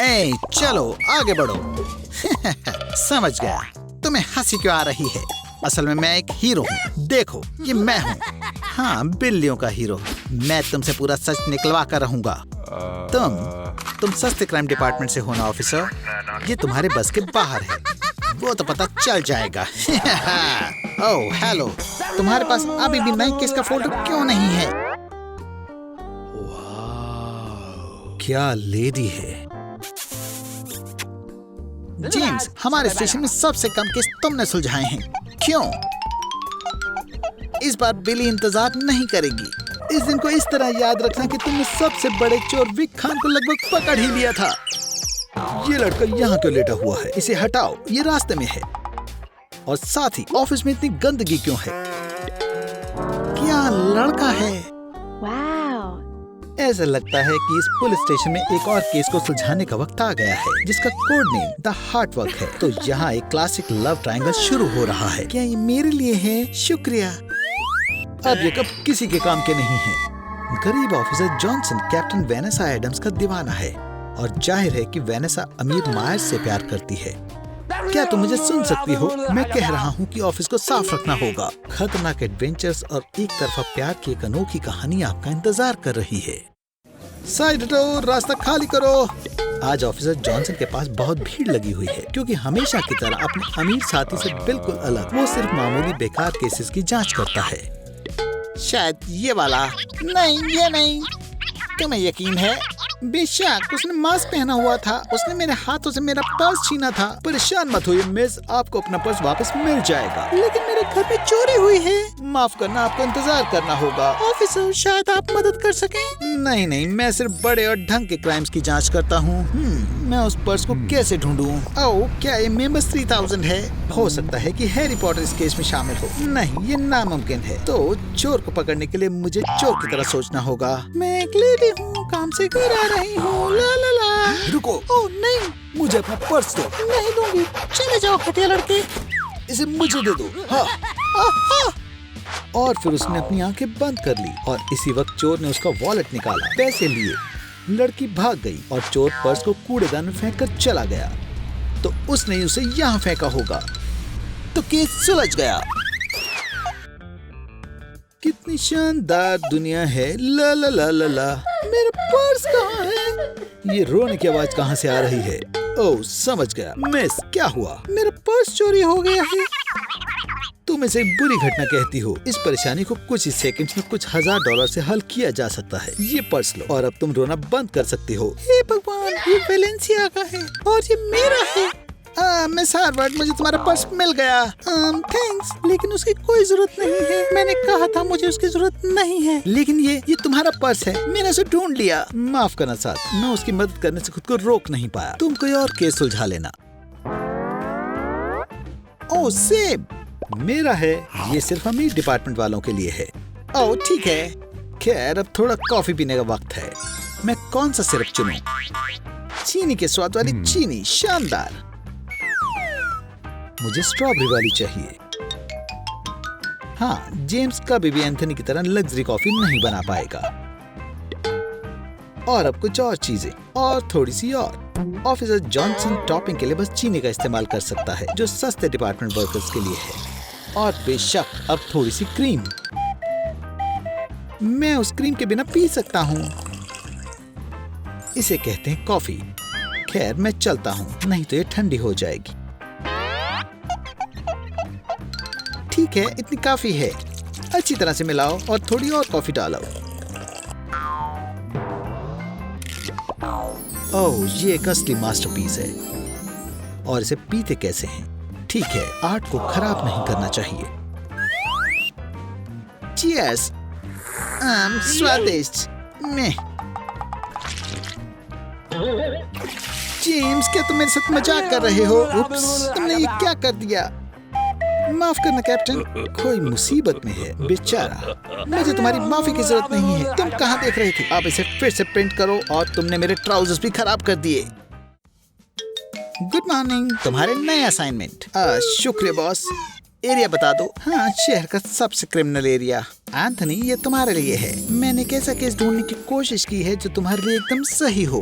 ए, चलो आगे बढ़ो। समझ गया तुम्हें हंसी क्यों आ रही है। असल में मैं एक हीरो हूँ। देखो ये मैं हूँ। हाँ, बिल्लियों का हीरो। मैं तुमसे पूरा सच निकलवा कर रहूंगा। तुम सस्ते क्राइम डिपार्टमेंट से हो ना ऑफिसर। ये तुम्हारे बस के बाहर है। वो तो पता चल जाएगा। ओह हेलो, तुम्हारे पास अभी भी नए केस का फोटो क्यों नहीं है? क्या लेडी है। जेम्स, हमारे स्टेशन में सबसे कम केस तुमने सुलझाए हैं। क्यों? इस बार बिली इंतजार नहीं करेगी। इस दिन को इस तरह याद रखना कि तुमने सबसे बड़े चोर विक खान को लगभग पकड़ ही लिया था। ये लड़का यहाँ क्यों लेटा हुआ है? इसे हटाओ, ये रास्ते में है। और साथ ही ऑफिस में इतनी गंदगी क्यों है? क्या लड़का है? ऐसा लगता है कि इस पुलिस स्टेशन में एक और केस को सुलझाने का वक्त आ गया है, जिसका code name the heart work है। तो यहाँ एक क्लासिक लव ट्रायंगल शुरू हो रहा है। क्या ये मेरे लिए है? शुक्रिया। अब ये कब किसी के काम के नहीं है। गरीब officer Johnson captain Vanessa Adams का दीवाना है और जाहिर है कि वेनेसा अमीर मायर्स से प्यार करती है। क्या तुम मुझे सुन सकती हो? मैं कह रहा हूँ कि ऑफिस को साफ रखना होगा। खतरनाक एडवेंचर्स और एक तरफा प्यार की एक अनोखी कहानी आपका इंतजार कर रही है। साइड हटो, रास्ता खाली करो। आज ऑफिसर जॉनसन के पास बहुत भीड़ लगी हुई है, क्योंकि हमेशा की तरह अपने अमीर साथी से बिल्कुल अलग वो सिर्फ मामूली बेकार केसेस की जांच करता है। शायद ये वाला। नहीं, ये नहीं। तुम्हें यकीन है? बेशक, उसने मास्क पहना हुआ था। उसने मेरे हाथों से मेरा पर्स छीना था। परेशान मत होइए मिस, आपको अपना पर्स वापस मिल जाएगा। लेकिन मेरे घर में चोरी हुई है। माफ करना, आपको इंतजार करना होगा। ऑफिसर, शायद आप मदद कर सकें। नहीं, मैं सिर्फ बड़े और ढंग के क्राइम्स की जांच करता हूँ। मैं उस पर्स को कैसे ढूंढूं? ओह, क्या ये मेंबर्स 3000 है? हो सकता है कि हैरी पॉटर इस केस में शामिल हो। नहीं, ये नामुमकिन है। तो चोर को पकड़ने के लिए मुझे चोर की तरह सोचना होगा। मैं एक लेडी हूँ, काम से घर आ रही हूँ। ला ला ला। रुको। ओह नहीं, मुझे अपना पर्स दो। नहीं दूंगी। चले जाओ घटिया लड़के। इसे मुझे दे दो। हाँ। हाँ। और फिर उसने अपनी आंखें बंद कर ली और इसी वक्त चोर ने उसका वॉलेट निकाला, पैसे लिए। लड़की भाग गई और चोर पर्स को कूड़ेदान में फेंक कर चला गया। तो उसने उसे यहाँ फेंका होगा। तो केस सुलझ गया। कितनी शानदार दुनिया है। ला ला ला ला ला। मेरा पर्स कहाँ है? ये रोने की आवाज कहाँ से आ रही है? ओह, समझ गया। मिस, क्या हुआ? मेरा पर्स चोरी हो गया है। तुम इसे बुरी घटना कहती हो। इस परेशानी को कुछ ही सेकंड्स में कुछ $1000 से हल किया जा सकता है। ये पर्स लो और अब तुम रोना बंद कर सकती हो। हे भगवान, ये वेलेंसिया का है और ये मेरा है। मिस हार्वर्ड, मुझे तुम्हारा पर्स मिल गया। थैंक्स, लेकिन उसकी कोई जरूरत नहीं है। मैंने कहा था मुझे उसकी जरूरत नहीं है। लेकिन ये तुम्हारा पर्स है। मैंने उसे ढूंढ लिया। माफ करना साथ, मैं उसकी मदद करने से खुद को रोक नहीं पाया। तुम कोई और केस सुलझा लेना। ओह, सेब मेरा है। ये सिर्फ अमीर डिपार्टमेंट वालों के लिए है। ओह ठीक है। खैर, अब थोड़ा कॉफी पीने का वक्त है। मैं कौन सा सिरप चुनूं? चीनी के स्वाद वाली चीनी, शानदार। मुझे स्ट्रॉबेरी वाली चाहिए। हाँ, जेम्स कभी भी एंथनी की तरह लग्जरी कॉफी नहीं बना पाएगा। और अब कुछ और चीजें और थोड़ी सी और। ऑफिसर जॉनसन टॉपिंग के लिए बस चीनी का इस्तेमाल कर सकता है, जो सस्ते डिपार्टमेंट वर्कर्स के लिए है। और बेशक अब थोड़ी सी क्रीम। मैं उस क्रीम के बिना पी सकता हूँ। इसे कहते हैं कॉफी। खैर, मैं चलता हूँ, नहीं तो ये ठंडी हो जाएगी। ठीक है, इतनी काफी है। अच्छी तरह से मिलाओ और थोड़ी और कॉफी डालो। ओह, ये एक असली मास्टरपीस है। और इसे पीते कैसे हैं? ठीक है, आर्ट को खराब नहीं करना चाहिए। चीयर्स। स्वादिष्ट। मैं जेम्स, क्या तुम मेरे साथ मजाक कर रहे हो? उप्स, तुमने ये क्या कर दिया? माफ करना कैप्टन, कोई मुसीबत में है बेचारा। मुझे तुम्हारी माफी की जरूरत नहीं है। तुम कहाँ देख रहे थे? आप इसे फिर से प्रिंट करो। और तुमने मेरे ट्राउजर्स भी खराब कर दिए। गुड मॉर्निंग, तुम्हारे नए असाइनमेंट। शुक्रिया बॉस। एरिया बता दो। हाँ, शहर का सबसे क्रिमिनल एरिया। एंथनी, ये तुम्हारे लिए है। मैंने एक ऐसा केस ढूंढने की कोशिश की है जो तुम्हारे लिए एकदम सही हो।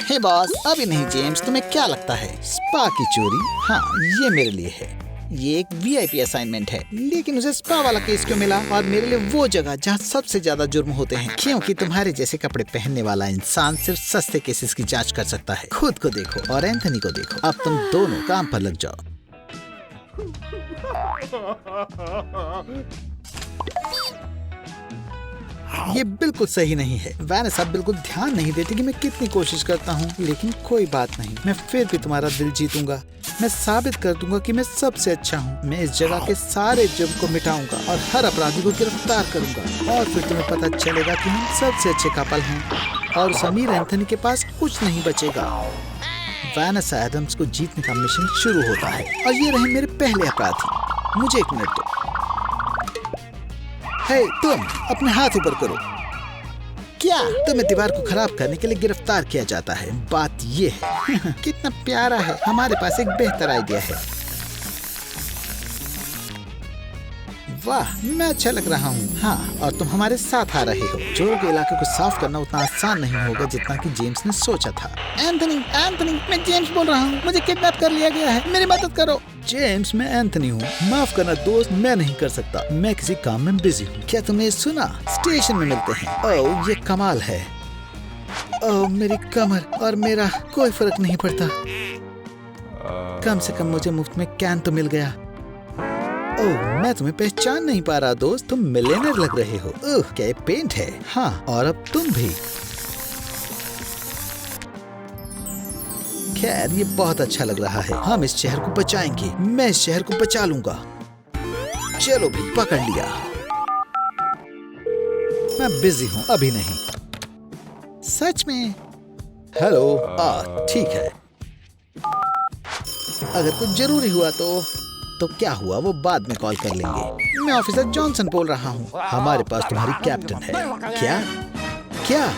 हे बॉस, अभी नहीं जेम्स, तुम्हें क्या लगता है? स्पा की चोरी? हाँ, ये मेरे लिए है। ये एक VIP असाइनमेंट है, लेकिन उसे स्पा वाला केस क्यों मिला? और मेरे लिए वो जगह जहाँ सबसे ज्यादा जुर्म होते हैं, क्योंकि तुम्हारे जैसे कपड़े पहनने वाला इंसान सिर्फ सस्ते केसेस की जांच कर सकता है। खुद को देखो और एंथनी को देखो। अब तुम दोनों काम पर लग जाओ। ये बिल्कुल सही नहीं है। वैनेसा बिल्कुल ध्यान नहीं देती कि मैं कितनी कोशिश करता हूँ, लेकिन कोई बात नहीं, मैं फिर भी तुम्हारा दिल जीतूंगा। मैं साबित कर दूंगा कि मैं सबसे अच्छा हूँ। मैं इस जगह के सारे जुर्म को मिटाऊंगा और हर अपराधी को गिरफ्तार करूंगा, और फिर तुम्हें पता चलेगा कि हम सबसे अच्छे कपल हैं और उस अमीर एंथनी के पास कुछ नहीं बचेगा। वैनेसा एडम्स को जीतने का मिशन शुरू होता है और ये रहे मेरे पहले अपराधी। मुझे 1 मिनट दो। हे, तुम अपने हाथ ऊपर करो। क्या तुम्हें दीवार को खराब करने के लिए गिरफ्तार किया जाता है? बात ये है कितना प्यारा है। हमारे पास एक बेहतर आइडिया है। वाह, मैं अच्छा लग रहा हूँ। हाँ, और तुम हमारे साथ आ रहे हो। चोरों के इलाके को साफ करना उतना आसान नहीं होगा जितना कि जेम्स ने सोचा था। एंथनी, मैं जेम्स बोल रहा हूँ। मुझे किडनैप कर लिया गया है, मेरी मदद करो। जेम्स, मैं एंथनी हूँ। माफ करना दोस्त, मैं नहीं कर सकता। मैं किसी काम में बिजी हूँ। क्या तुमने सुना? स्टेशन में मिलते हैं। ओह, ये कमाल है। ओह, मेरी कमर और मेरा कोई फर्क नहीं पड़ता। कम से कम मुझे मुफ्त में कैन तो मिल गया। ओह, मैं तुम्हें पहचान नहीं पा रहा दोस्त, तुम मिलियनर लग रहे हो। ओह, क्या ये पेंट है? हाँ, और अब तुम भी। खैर, ये बहुत अच्छा लग रहा है। हम इस शहर को बचाएंगे। मैं इस शहर को बचा लूंगा। चलो भी, पकड़ लिया। मैं बिजी हूँ, अभी नहीं। सच में? हेलो, ठीक है। अगर कुछ जरूरी हुआ तो क्या हुआ, वो बाद में कॉल कर लेंगे। मैं ऑफिसर जॉनसन बोल रहा हूँ। हमारे पास तुम्हारी कैप्टन है। क्या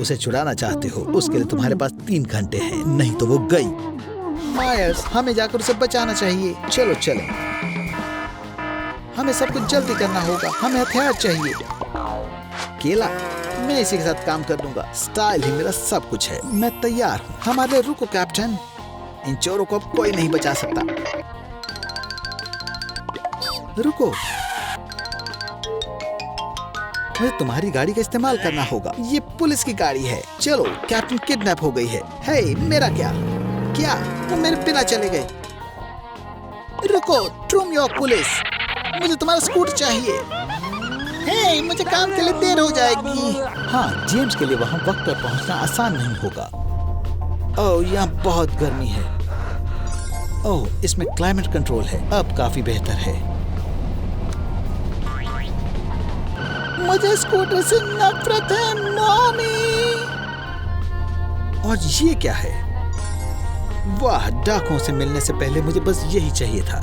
उसे छुड़ाना चाहते हो? उसके लिए तुम्हारे पास 3 घंटे हैं, नहीं तो वो गई। मायर्स, हमें जाकर उसे बचाना चाहिए। चलो, हमें सब कुछ जल्दी करना होगा। हमें हथियार चाहिए। केला, मैं इसी के साथ काम कर लूंगा। स्टाइल ही मेरा सब कुछ है। मैं तैयार हूँ। हमारे लिए रुको कैप्टन, इन चोरों को अब कोई नहीं बचा सकता। रुको, मुझे तुम्हारी गाड़ी का इस्तेमाल करना होगा। ये पुलिस की गाड़ी है। चलो, कैप्टन किडनैप हो गई है। हे, मेरा क्या? वो मेरे बिना चले गए। रुको, ट्रूम यॉर्क पुलिस, मुझे तुम्हारा स्कूटर चाहिए। हे, मुझे काम के लिए देर हो जाएगी। हाँ, जेम्स के लिए वहाँ वक्त पर पहुँचना आसान नहीं होगा। ओह, यहाँ बहुत गर्मी है। ओह, इसमें क्लाइमेट कंट्रोल है। अब काफी बेहतर है। मुझे स्कूटर से नफरत है, मॉमी। और ये क्या है? वाह, डाकुओं से मिलने से पहले मुझे बस यही चाहिए था।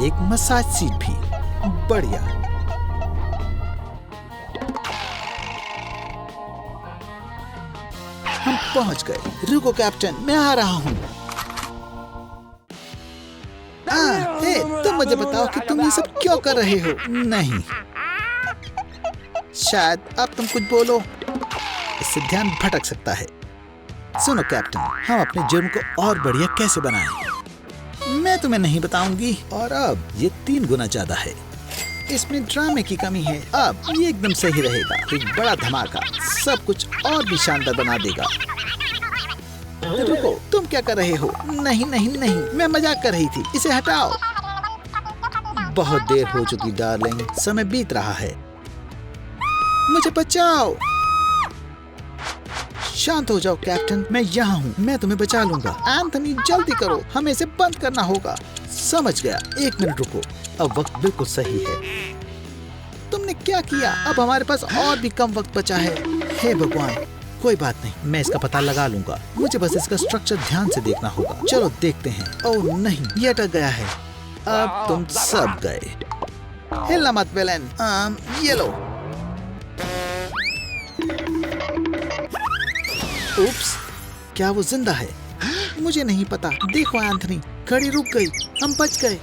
एक मसाज सीट भी। बढ़िया। हम पहुंच गए। रुको कैप्टन, मैं आ रहा हूँ। तुम मुझे बताओ कि तुम ये सब क्यों कर रहे हो? नहीं, शायद अब तुम कुछ बोलो, इससे ध्यान भटक सकता है। सुनो कैप्टन, हम अपने जुर्म को और बढ़िया कैसे बनाएं? मैं तुम्हें नहीं बताऊंगी। और अब ये 3 गुना ज्यादा है। इसमें ड्रामे की कमी है। अब ये एकदम सही रहेगा। एक बड़ा धमाका सब कुछ और भी शानदार बना देगा। रुको, तुम क्या कर रहे हो? नहीं, मैं मजाक कर रही थी। इसे हटाओ। बहुत देर हो चुकी डार्लिंग, समय बीत रहा है। मुझे बचाओ। शांत हो जाओ कैप्टन, मैं यहाँ हूँ। मैं तुम्हें बचा लूंगा। एंथनी, जल्दी करो, हमें इसे बंद करना होगा। समझ गया। 1 मिनट रुको, अब वक्त बिल्कुल सही है। तुमने क्या किया? अब हमारे पास और भी कम वक्त बचा है। हे भगवान, कोई बात नहीं, मैं इसका पता लगा लूंगा। मुझे बस इसका स्ट्रक्चर ध्यान से देखना होगा। चलो देखते हैं। ओह नहीं, ये अटक गया है। अब तुम सब गए। हिलना मत विलेन। ये लो। उप्स, क्या वो जिंदा है? मुझे नहीं पता। देखो एंथनी, गाड़ी रुक गई। हम बच गए।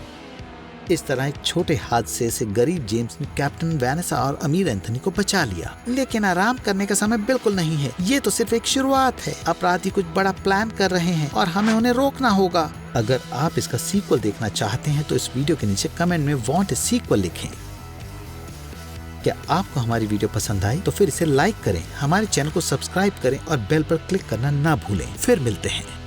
इस तरह एक छोटे हादसे से गरीब जेम्स ने कैप्टन वैनेसा और अमीर एंथनी को बचा लिया। लेकिन आराम करने का समय बिल्कुल नहीं है, ये तो सिर्फ एक शुरुआत है। अपराधी कुछ बड़ा प्लान कर रहे हैं और हमें उन्हें रोकना होगा। अगर आप इसका सीक्वल देखना चाहते हैं तो इस वीडियो के नीचे कमेंट में वांट ए सीक्वल लिखें। क्या आपको हमारी वीडियो पसंद आई तो फिर इसे लाइक करें, हमारे चैनल को सब्सक्राइब करें और बेल पर क्लिक करना ना भूलें। फिर मिलते हैं।